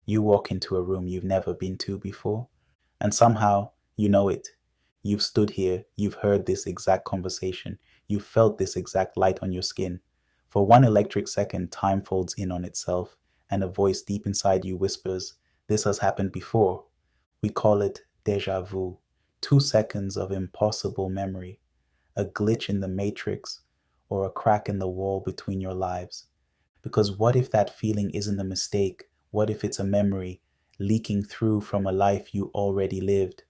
You walk into a room you've never been to before, and somehow you know it. You've stood here, you've heard this exact conversation, you've felt this exact light on your skin. For one electric second, time folds in on itself, and a voice deep inside you whispers, "This has happened before." We call it déjà vu, 2 seconds of impossible memory, a glitch in the matrix, or a crack in the wall between your lives. Because what if that feeling isn't a mistake? What if it's a memory leaking through from a life you already lived?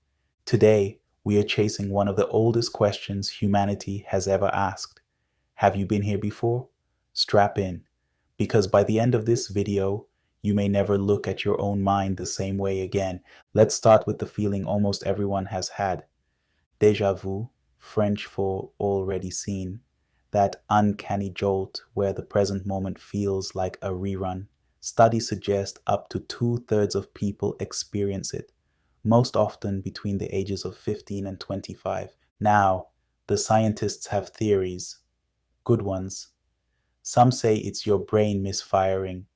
Today, we are chasing one of the oldest questions humanity has ever asked. Have you been here before? Strap in, because by the end of this video, you may never look at your own mind the same way again. Let's start with the feeling almost everyone has had. Déjà vu, French for already seen, that uncanny jolt where the present moment feels like a rerun. Studies suggest up to two-thirds of people experience it, most often between the ages of 15 and 25. Now, the scientists have theories, good ones. Some say it's your brain misfiring,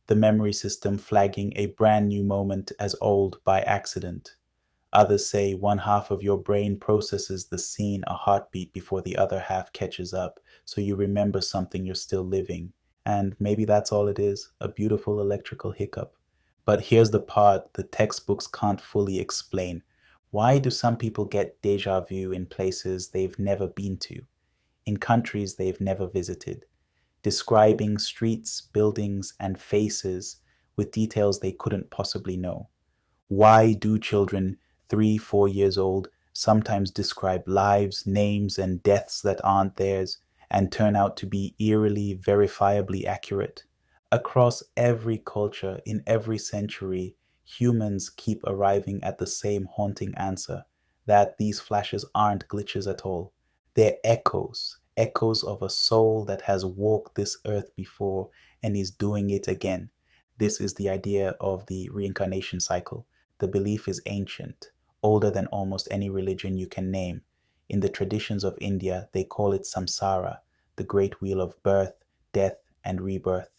the memory system flagging a brand new moment as old by accident. Others say one half of your brain processes the scene a heartbeat before the other half catches up, so you remember something you're still living. And maybe that's all it is, a beautiful electrical hiccup. But here's the part the textbooks can't fully explain. Why do some people get deja vu in places they've never been to, in countries they've never visited, describing streets, buildings, and faces with details they couldn't possibly know? Why do children 3, 4 years old sometimes describe lives, names, and deaths that aren't theirs and turn out to be eerily, verifiably accurate? Across every culture, in every century, humans keep arriving at the same haunting answer, that these flashes aren't glitches at all. They're echoes, echoes of a soul that has walked this earth before and is doing it again. This is the idea of the reincarnation cycle. The belief is ancient, older than almost any religion you can name. In the traditions of India, they call it samsara, the great wheel of birth, death, and rebirth.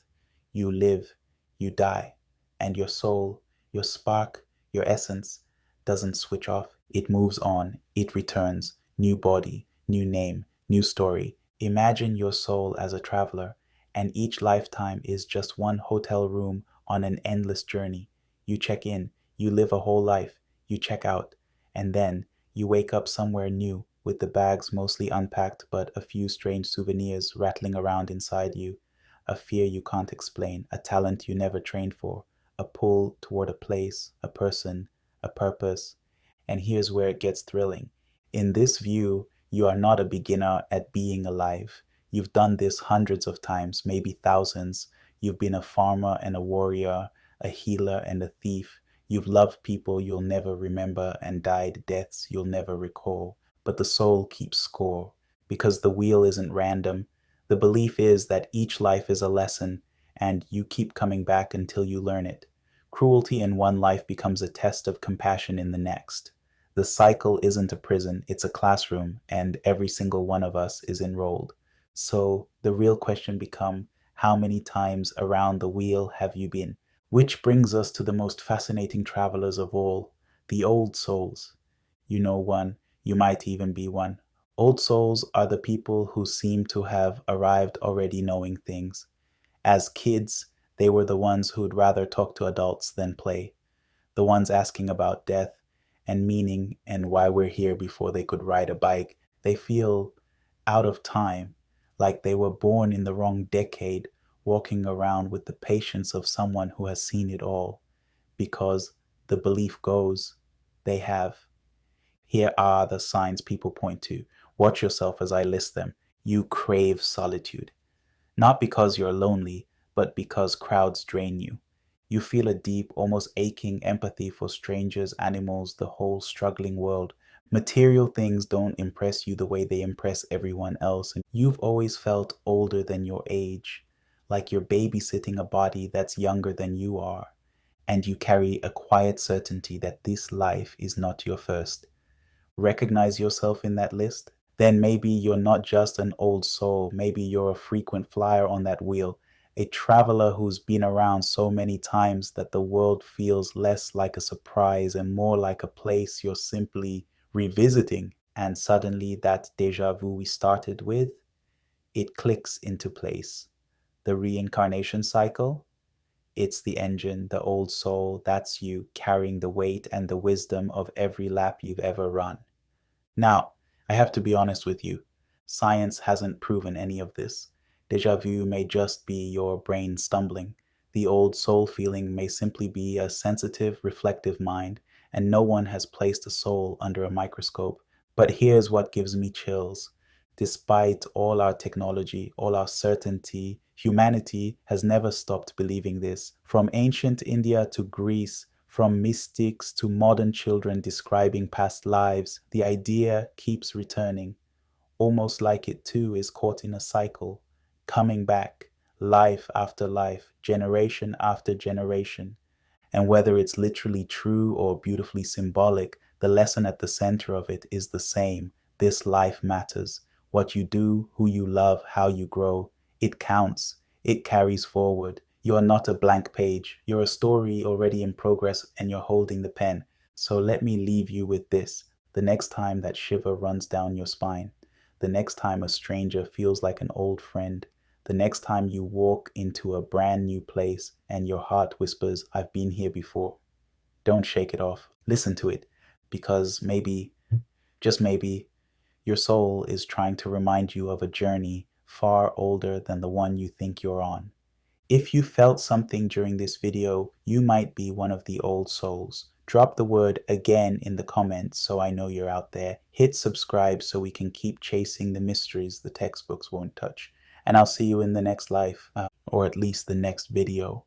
You live, you die, and your soul, your spark, your essence doesn't switch off. It moves on, it returns, new body, new name, new story. Imagine your soul as a traveler, and each lifetime is just one hotel room on an endless journey. You check in, you live a whole life, you check out, and then you wake up somewhere new with the bags mostly unpacked but a few strange souvenirs rattling around inside you, a fear you can't explain, a talent you never trained for, a pull toward a place, a person, a purpose. And here's where it gets thrilling. In this view, you are not a beginner at being alive. You've done this hundreds of times, maybe thousands. You've been a farmer and a warrior, a healer and a thief. You've loved people you'll never remember and died deaths you'll never recall. But the soul keeps score, because the wheel isn't random. The belief is that each life is a lesson, and you keep coming back until you learn it. Cruelty in one life becomes a test of compassion in the next. The cycle isn't a prison, it's a classroom, and every single one of us is enrolled. So the real question becomes, how many times around the wheel have you been? Which brings us to the most fascinating travelers of all, the old souls. You know one, you might even be one. Old souls are the people who seem to have arrived already knowing things. As kids, they were the ones who'd rather talk to adults than play, the ones asking about death and meaning and why we're here before they could ride a bike. They feel out of time, like they were born in the wrong decade, walking around with the patience of someone who has seen it all, because the belief goes, they have. Here are the signs people point to. Watch yourself as I list them. You crave solitude, not because you're lonely, but because crowds drain you. You feel a deep, almost aching empathy for strangers, animals, the whole struggling world. Material things don't impress you the way they impress everyone else, and you've always felt older than your age, like you're babysitting a body that's younger than you are, and you carry a quiet certainty that this life is not your first. Recognize yourself in that list? Then maybe you're not just an old soul, maybe you're a frequent flyer on that wheel, a traveler who's been around so many times that the world feels less like a surprise and more like a place you're simply revisiting. And suddenly that deja vu we started with, it clicks into place. The reincarnation cycle, it's the engine, the old soul, that's you carrying the weight and the wisdom of every lap you've ever run. Now, I have to be honest with you. Science hasn't proven any of this. Deja vu may just be your brain stumbling. The old soul feeling may simply be a sensitive, reflective mind, and no one has placed a soul under a microscope. But here's what gives me chills. Despite all our technology, all our certainty, humanity has never stopped believing this. From ancient India to Greece, from mystics to modern children describing past lives, the idea keeps returning, almost like it too is caught in a cycle, coming back, life after life, generation after generation. And whether it's literally true or beautifully symbolic, the lesson at the center of it is the same. This life matters. What you do, who you love, how you grow, it counts. It carries forward. You are not a blank page. You're a story already in progress and you're holding the pen. So let me leave you with this. The next time that shiver runs down your spine, the next time a stranger feels like an old friend, the next time you walk into a brand new place and your heart whispers, I've been here before, don't shake it off. Listen to it, because maybe, just maybe, your soul is trying to remind you of a journey far older than the one you think you're on. If you felt something during this video, you might be one of the old souls. Drop the word again in the comments so I know you're out there. Hit subscribe so we can keep chasing the mysteries the textbooks won't touch. And I'll see you in the next life, or at least the next video.